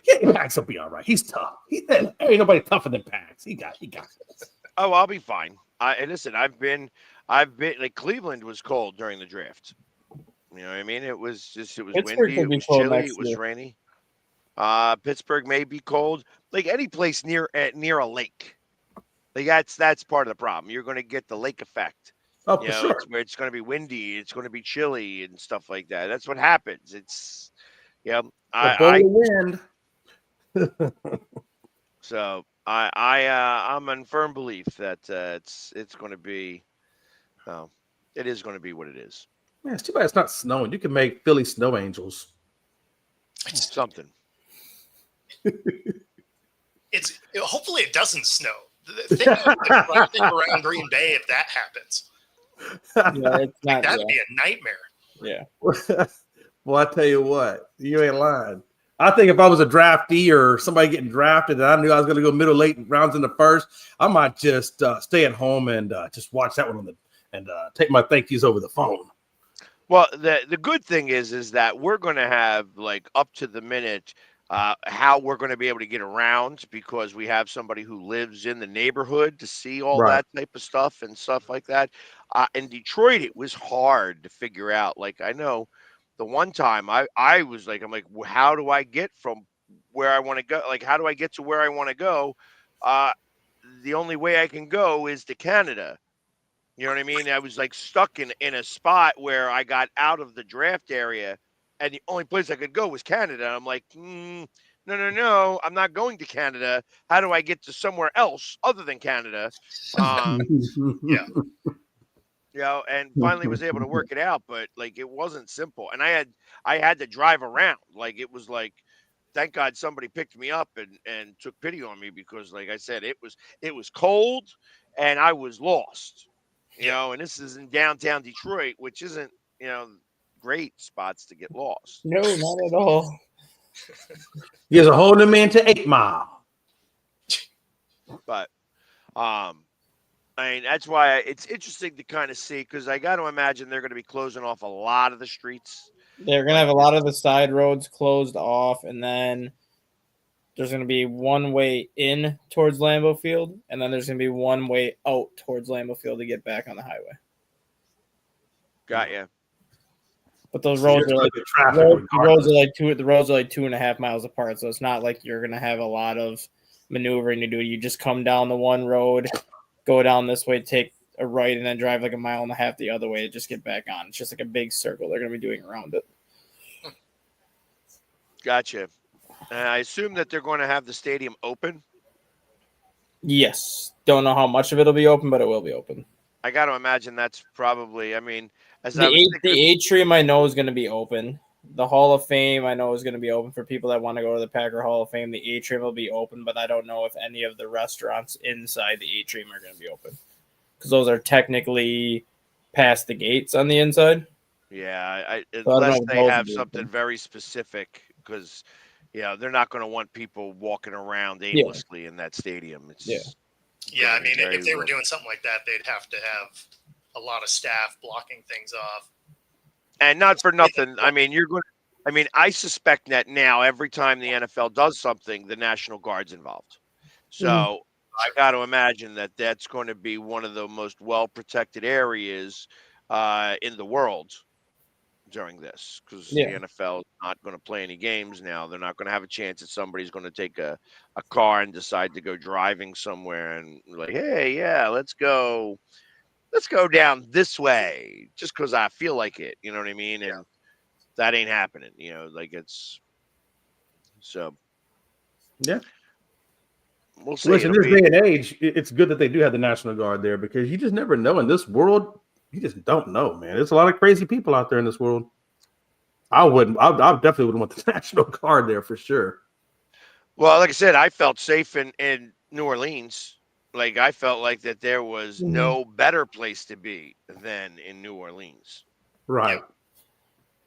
E: Yeah, Pax will be all right. He's tough. Ain't nobody tougher than Pax. He got this.
C: Oh, I'll be fine. And listen, I've been like Cleveland was cold during the draft. You know what I mean? It was
B: Pittsburgh
C: windy, it
B: could be
C: was
B: cold
C: chilly,
B: next
C: it was
B: year.
C: rainy. Pittsburgh may be cold. Like any place near a lake. Like that's part of the problem. You're going to get the lake effect.
E: Oh, for sure.
C: It's going to be windy, it's going to be chilly and stuff like that. That's what happens. It's
E: wind.
C: So I'm in firm belief that it's going to be, it is going to be what it is.
E: Yeah, it's too bad it's not snowing. You can make Philly snow angels.
C: It's something.
A: Hopefully it doesn't snow. Think around Green Bay if that happens.
B: Yeah, it's not.
A: That'd be a nightmare.
B: Yeah.
E: Well, I tell you what, you ain't lying. I think if I was a draftee or somebody getting drafted and I knew I was going to go middle late rounds in the first, I might just stay at home and just watch that one and take my thank yous over the phone.
C: Well, the good thing is that we're going to have like up to the minute how we're going to be able to get around because we have somebody who lives in the neighborhood to see all that type of stuff and stuff like that. In Detroit, it was hard to figure out. Like I know the one time I was like, I'm like, well, how do I get from where I want to go? Like, how do I get to where I want to go? The only way I can go is to Canada. You know what I mean? I was like stuck in a spot where I got out of the draft area and the only place I could go was Canada. And I'm like, no, I'm not going to Canada. How do I get to somewhere else other than Canada? And finally was able to work it out, but like it wasn't simple. And I had to drive around. Like it was like, thank God somebody picked me up and took pity on me because like I said, it was cold and I was lost. And this is in downtown Detroit, which isn't, great spots to get lost.
B: No, not at all.
E: There's a whole new man to 8 Mile.
C: But, I mean, that's why it's interesting to kind of see because I got to imagine they're going to be closing off a lot of the streets.
B: They're going to have a lot of the side roads closed off, and then there's going to be one way in towards Lambeau Field, and then there's going to be one way out towards Lambeau Field to get back on the highway.
C: Got you.
B: But those roads are like the roads are like 2.5 miles apart, so it's not like you're going to have a lot of maneuvering to do. You just come down the one road, go down this way, take a right, and then drive like 1.5 miles the other way to just get back on. It's just like a big circle they're going to be doing around it.
C: Gotcha. I assume that they're going to have the stadium open.
B: Yes. Don't know how much of it'll be open, but it will be open.
C: I got to imagine that's probably, I mean,
B: the atrium I know is going to be open. The Hall of Fame I know is going to be open for people that want to go to the Packer Hall of Fame. The atrium will be open, but I don't know if any of the restaurants inside the atrium are going to be open because those are technically past the gates on the inside.
C: Yeah, unless they have something very specific because, they're not going to want people walking around aimlessly in that stadium.
A: Yeah, I mean, if they were doing something like that, they'd have to have a lot of staff blocking things off.
C: And not for nothing. I mean, I suspect that now every time the NFL does something, the National Guard's involved. So I got to imagine that that's going to be one of the most well-protected areas in the world during this because the NFL is not going to play any games now. They're not going to have a chance that somebody's going to take a car and decide to go driving somewhere and like, hey, let's go down this way just because I feel like it. You know what I mean? And that ain't happening. Like it's so.
E: Yeah.
C: We'll see.
E: Listen, in this day and age, it's good that they do have the National Guard there because you just never know in this world. You just don't know, man. There's a lot of crazy people out there in this world. I definitely wouldn't want the National Guard there for sure.
C: Well, like I said, I felt safe in New Orleans. Like I felt like that there was no better place to be than in New Orleans.
E: Right.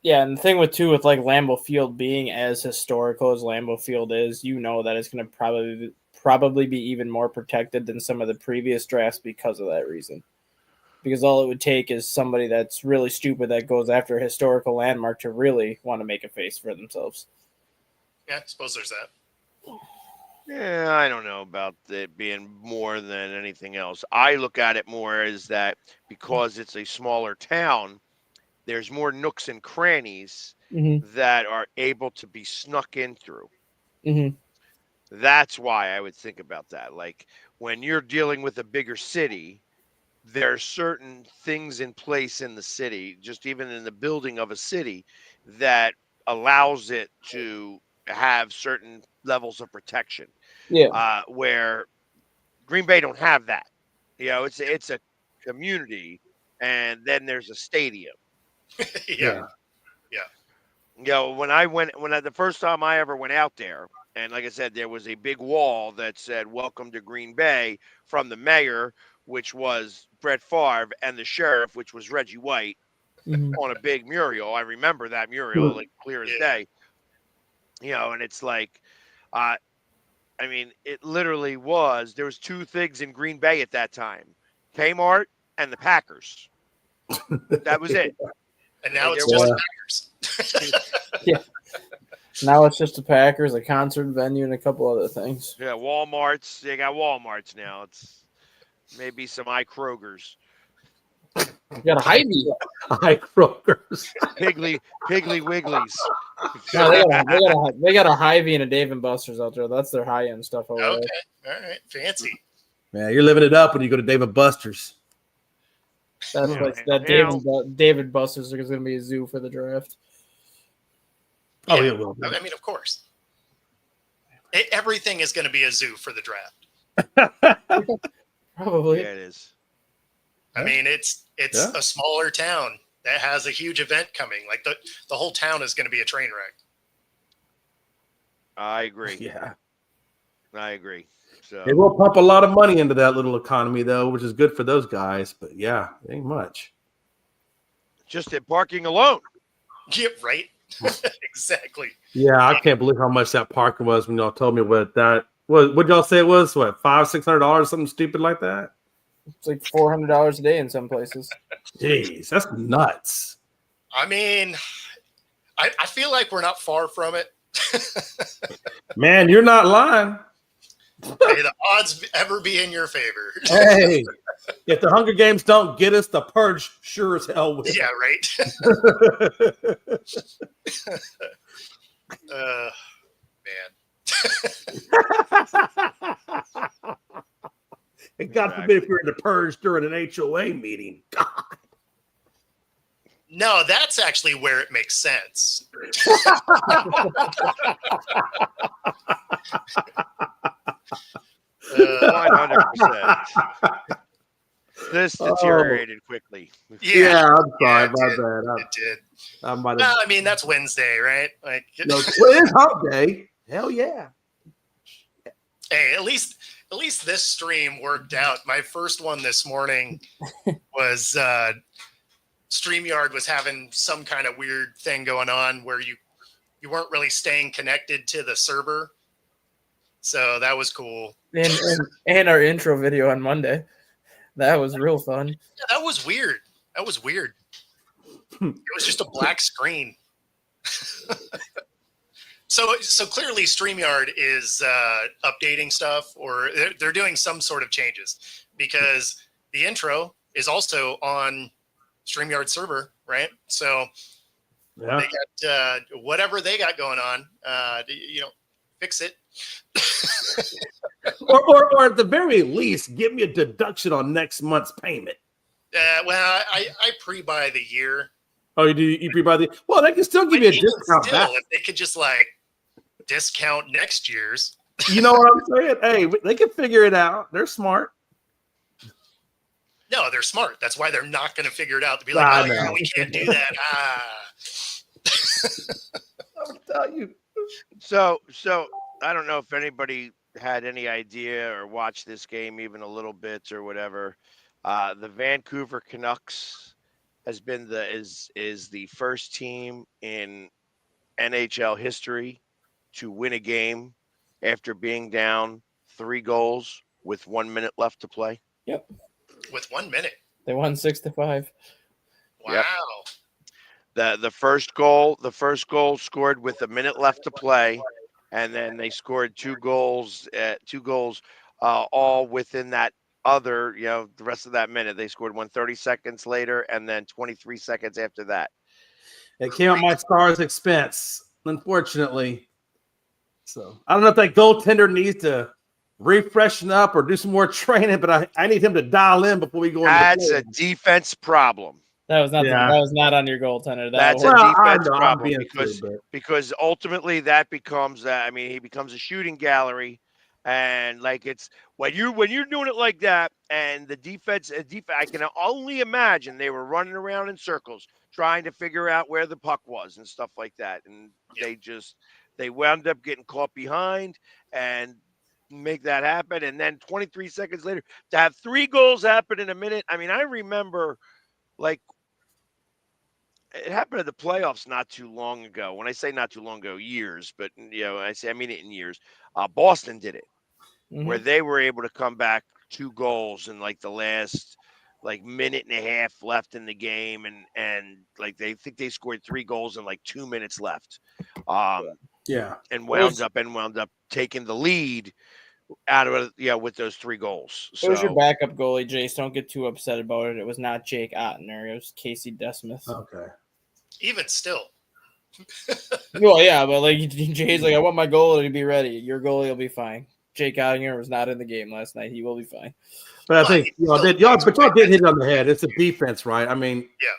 B: Yeah, and the thing with like Lambeau Field being as historical as Lambeau Field is, that it's going to probably be even more protected than some of the previous drafts because of that reason. Because all it would take is somebody that's really stupid that goes after a historical landmark to really want to make a face for themselves.
A: Yeah, I suppose there's that.
C: Yeah, I don't know about it being more than anything else. I look at it more as that because it's a smaller town, there's more nooks and crannies that are able to be snuck in through.
B: Mm-hmm.
C: That's why I would think about that. Like when you're dealing with a bigger city, there are certain things in place in the city, just even in the building of a city, that allows it to have certain levels of protection.
B: Yeah.
C: Where Green Bay don't have that. It's a community, and then there's a stadium.
A: Yeah.
C: The first time I ever went out there, and like I said, there was a big wall that said "Welcome to Green Bay" from the mayor, which was Brett Favre, and the sheriff, which was Reggie White, on a big mural. I remember that mural like clear as day. And it's like, I mean, it literally was. There was two things in Green Bay at that time: Kmart and the Packers. That was it.
A: And now it's
C: there
A: just Packers.
B: Yeah. Now it's just the Packers, a concert venue, and a couple other things.
C: Yeah, Walmarts. They got Walmarts now. It's maybe some Krogers.
B: You got a Hy-Vee.
E: Krogers.
C: Piggly Wigglies.
B: No, they got a Hy-Vee and a Dave and Buster's out there. That's their high-end stuff over there.
A: Okay, all right, fancy.
E: Man, you're living it up when you go to Dave and Buster's.
B: That's that David Buster's is going to be a zoo for the draft.
A: Yeah.
E: Oh, it will be.
A: I mean, of course. Everything is going to be a zoo for the draft.
B: Probably.
C: Yeah, it is.
A: I mean, it's a smaller town that has a huge event coming. Like the whole town is going to be a train wreck.
C: I agree.
E: Yeah.
C: I agree. So
E: they will pump a lot of money into that little economy, though, which is good for those guys. But yeah, it ain't much.
C: Just at parking alone.
A: Yeah, right. Exactly.
E: Yeah, I can't believe how much that parking was when y'all told me what that was. What y'all say it was? What, $500-$600, something stupid like that?
B: It's like $400 a day in some places.
E: Jeez, that's nuts.
A: I mean, I feel like we're not far from it.
E: Man, you're not lying.
A: May the odds ever be in your favor.
E: Hey, if the Hunger Games don't get us, the Purge sure as hell will.
A: Yeah, right. Man.
E: And God forbid if you're in the Purge during an HOA meeting. God.
A: No, that's actually where it makes sense.
C: 100%. This deteriorated quickly.
E: Yeah, I'm sorry. My bad.
A: It did.
E: I
A: mean, that's Wednesday, right? Like,
E: it's hump day. Hell yeah.
A: Hey, at least this stream worked out. My first one this morning was StreamYard was having some kind of weird thing going on where you weren't really staying connected to the server. So that was cool.
B: And our intro video on Monday. That was real fun.
A: Yeah, that was weird. It was just a black screen. So clearly StreamYard is updating stuff, or they're doing some sort of changes, because the intro is also on StreamYard server, right? So they got whatever they got going on. Fix it.
E: or at the very least, give me a deduction on next month's payment.
A: Well, I pre-buy the year.
E: Oh, you do? You pre-buy the? Well, they can still give you a discount back.
A: If they could just discount next year's.
E: You know what I'm saying? Hey, they can figure it out. They're smart.
A: No, they're smart. That's why they're not going to figure it out. To be like, we can't do that.
E: I would tell you.
C: So I don't know if anybody had any idea or watched this game even a little bit or whatever. The Vancouver Canucks has been is the first team in NHL history to win a game after being down 3 goals with 1 minute left to play.
B: Yep.
A: With 1 minute.
B: They won 6-5.
A: Wow.
C: Yep. The first goal scored with a minute left to play, and then they scored 2 goals, all within that other, the rest of that minute. They scored one 30 seconds later, and then 23 seconds after that.
E: It came at my Stars' expense, unfortunately. So I don't know if that goaltender needs to refreshen up or do some more training, but I need him to dial in before we go.
C: That's a defense problem.
B: That was not. That was not on your goaltender.
C: That's
B: was,
C: a defense problem
E: because
C: because ultimately that becomes he becomes a shooting gallery, and like it's when you're doing it like that, and the defense, I can only imagine they were running around in circles trying to figure out where the puck was and stuff like that, and they wound up getting caught behind and make that happen, and then 23 seconds later to have 3 goals happen in a minute. I mean, I remember like. It happened at the playoffs not too long ago. When I say not too long ago, years, but I mean it in years. Boston did it, where they were able to come back 2 goals in like the last minute and a half left in the game, and like they think they scored 3 goals in like 2 minutes left. And wound up taking the lead out of it, with those 3 goals.
B: So. It was your backup goalie, Jace. Don't get too upset about it. It was not Jake Ottener. It was Casey Desmith.
E: Okay.
A: Even still.
B: Well, yeah, but like Jay's like, I want my goalie to be ready. Your goalie will be fine. Jake Ottinger was not in the game last night. He will be fine.
E: But I think y'all did hit it on the head. It's a defense, right? I mean,
A: yeah,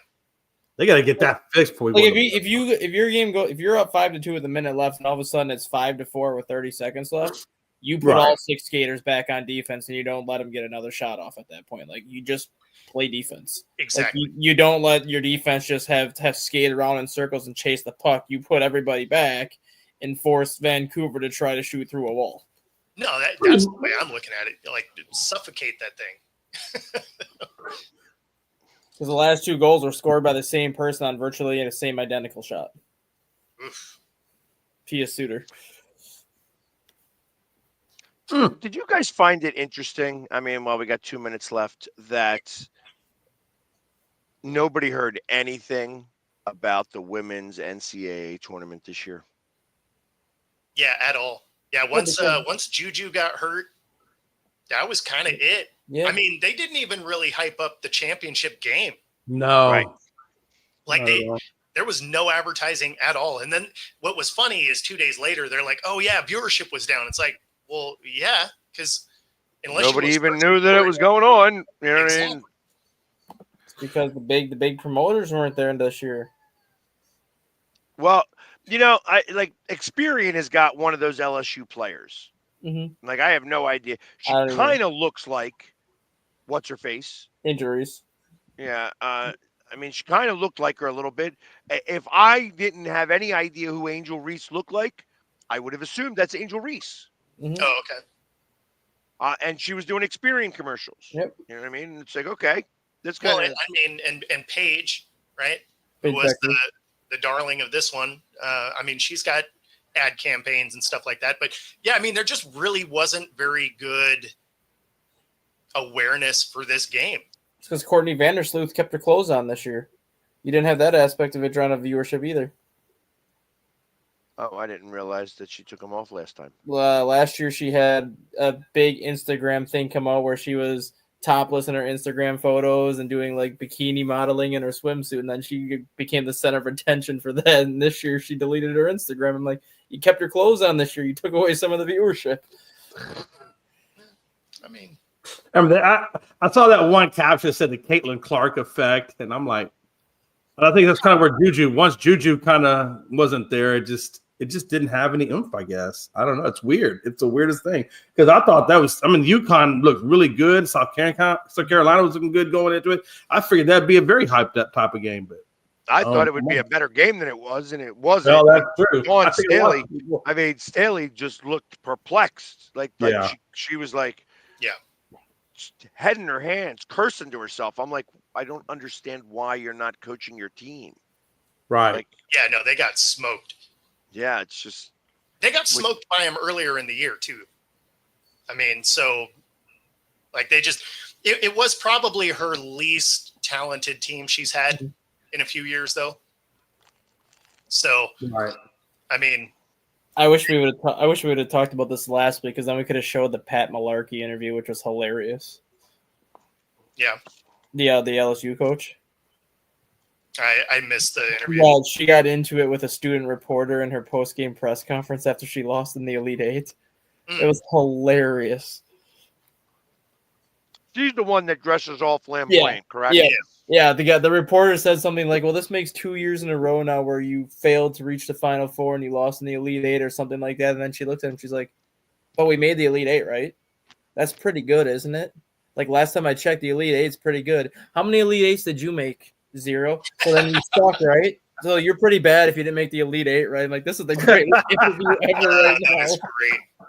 E: they got to get that fixed before we
B: if you're up 5-2 with a minute left, and all of a sudden it's 5-4 with 30 seconds left, you put all 6 skaters back on defense, and you don't let them get another shot off at that point. Like you just play defense.
A: Exactly.
B: Like you don't let your defense just have skate around in circles and chase the puck. You put everybody back and force Vancouver to try to shoot through a wall.
A: No, that's the way I'm looking at it. Like suffocate that thing.
B: Because the last 2 goals were scored by the same person on virtually the same identical shot.
A: Oof.
B: Pia Suter.
C: Did you guys find it interesting? I mean, we got 2 minutes left, that nobody heard anything about the women's NCAA tournament this year.
A: Yeah, at all. Yeah, once Juju got hurt, that was kind of it. Yeah. I mean, they didn't even really hype up the championship game.
E: No.
A: Right. Like there was no advertising at all. And then what was funny is 2 days later, they're like, oh yeah, viewership was down. It's like, well, yeah, because
C: nobody even knew that it was going on. You know what I mean?
B: It's because the big promoters weren't there this year.
C: Well, I like Experian has got one of those LSU players.
B: Mm-hmm.
C: Like I have no idea. She kind of looks like what's her face?
B: Injuries.
C: Yeah. I mean, she kind of looked like her a little bit. If I didn't have any idea who Angel Reese looked like, I would have assumed that's Angel Reese.
B: Mm-hmm.
A: Oh, okay.
C: And she was doing Experian commercials.
B: Yep.
C: You know what I mean? It's like, okay, that's kind of.
A: I mean, and Paige, right? Who was the darling of this one. I mean, she's got ad campaigns and stuff like that. But yeah, I mean, there just really wasn't very good awareness for this game.
B: It's because Courtney Vandersloot kept her clothes on this year. You didn't have that aspect of it drawing up viewership either.
C: Oh, I didn't realize that she took them off last time.
B: Last year, she had a big Instagram thing come out where she was topless in her Instagram photos and doing like bikini modeling in her swimsuit, and then she became the center of attention for that. And this year, she deleted her Instagram. I'm like, you kept your clothes on this year. You took away some of the viewership.
A: I mean,
E: I saw that one caption that said the Caitlin Clark effect, and I'm like, I think that's kind of where once Juju kind of wasn't there, it just didn't have any oomph, I guess. I don't know. It's weird. It's the weirdest thing. Because I thought UConn looked really good. South Carolina was looking good going into it. I figured that'd be a very hyped up type of game. But
C: I thought it would be a better game than it was, and it wasn't.
E: No, that's true.
C: Staley just looked perplexed. She was like,
A: yeah.
C: head in her hands, cursing to herself. I'm like, I don't understand why you're not coaching your team.
E: Right.
C: Like,
A: Yeah, no, they got smoked.
C: yeah, it's just.
A: They got smoked by him earlier in the year, too. I mean, so, like, they just – it was probably her least talented team she's had in a few years, though. So,
E: Right.
A: I mean –
B: I wish we would have talked about this last week, because then we could have showed the Pat Malarkey interview, which was hilarious.
A: Yeah.
B: The LSU coach.
A: I missed the interview.
B: Well, she got into it with a student reporter in her post-game press conference after she lost in the Elite Eight. It was hilarious.
C: She's the one that dresses all flamboyant, correct?
B: Yeah. The reporter said something like, well, this makes 2 years in a row now where you failed to reach the Final Four and you lost in the Elite Eight or something like that. And then she looked at him, she's like, but we made the Elite Eight, right? That's pretty good, isn't it? Like, last time I checked, the Elite Eight's pretty good. How many Elite Eights did you make? 0. So then you suck, right? So you're pretty bad if you didn't make the Elite Eight, right? I'm like, this is the greatest interview ever right now.
A: That is great.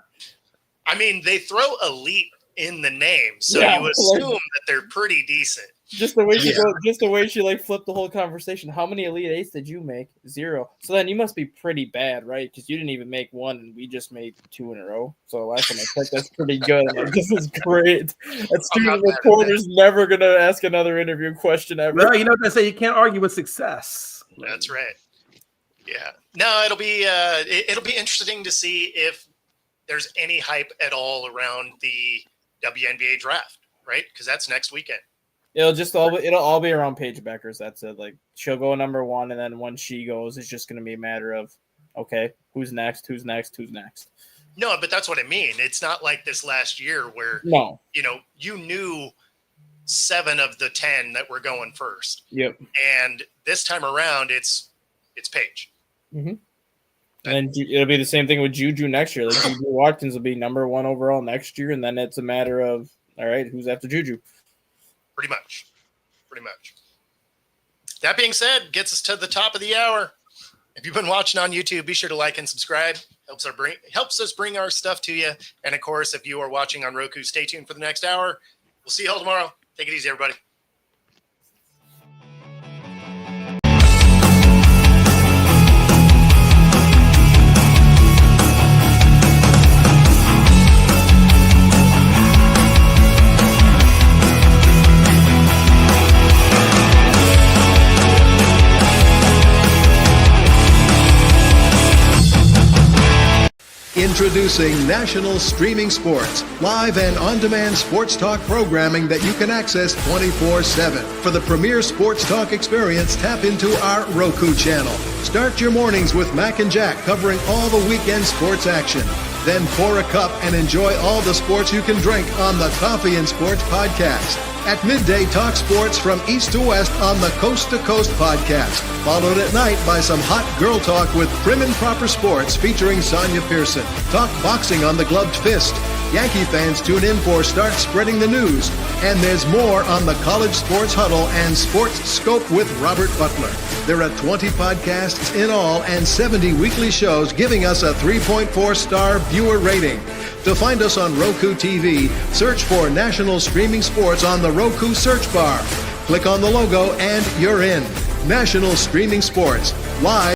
A: I mean, they throw elite in the name, so you assume that they're pretty decent.
B: Just the way she like flipped the whole conversation. How many Elite Eights did you make? 0. So then you must be pretty bad, right? Because you didn't even make 1, and we just made 2 in a row. So last time I checked, that's pretty good. I'm like, this is great. That student reporter's never gonna ask another interview question ever.
E: No, you know what they say? You can't argue with success.
A: That's right. Yeah. No, it'll be interesting to see if there's any hype at all around the WNBA draft, right? Because that's next weekend.
B: It'll all be around Paige Beckers. That's it. Like, she'll go number 1, and then when she goes, it's just going to be a matter of, okay, who's next?
A: No, but that's what I mean. It's not like this last year where you knew 7 of the 10 that were going first.
B: Yep.
A: And this time around, it's Paige.
B: Mm-hmm. And it'll be the same thing with Juju next year. Like, Juju Watkins will be number 1 overall next year, and then it's a matter of, all right, who's after Juju? Pretty much.
A: That being said, gets us to the top of the hour. If you've been watching on YouTube, be sure to like and subscribe. Helps us bring our stuff to you. And of course, if you are watching on Roku, stay tuned for the next hour. We'll see you all tomorrow. Take it easy, everybody.
F: Introducing National Streaming Sports, live and on-demand sports talk programming that you can access 24/7. For the premier sports talk experience, tap into our Roku channel. Start your mornings with Mac and Jack covering all the weekend sports action. Then pour a cup and enjoy all the sports you can drink on the Coffee and Sports podcast. At midday, talk sports from east to west on the Coast to Coast podcast. Followed at night by some hot girl talk with Prim and Proper Sports featuring Sonia Pearson. Talk boxing on the Gloved Fist. Yankee fans tune in for Start Spreading the News. And there's more on the College Sports Huddle and Sports Scope with Robert Butler. There are 20 podcasts in all and 70 weekly shows, giving us a 3.4-star viewer rating. To find us on Roku TV, search for National Streaming Sports on the Roku search bar. Click on the logo and you're in. National Streaming Sports, live.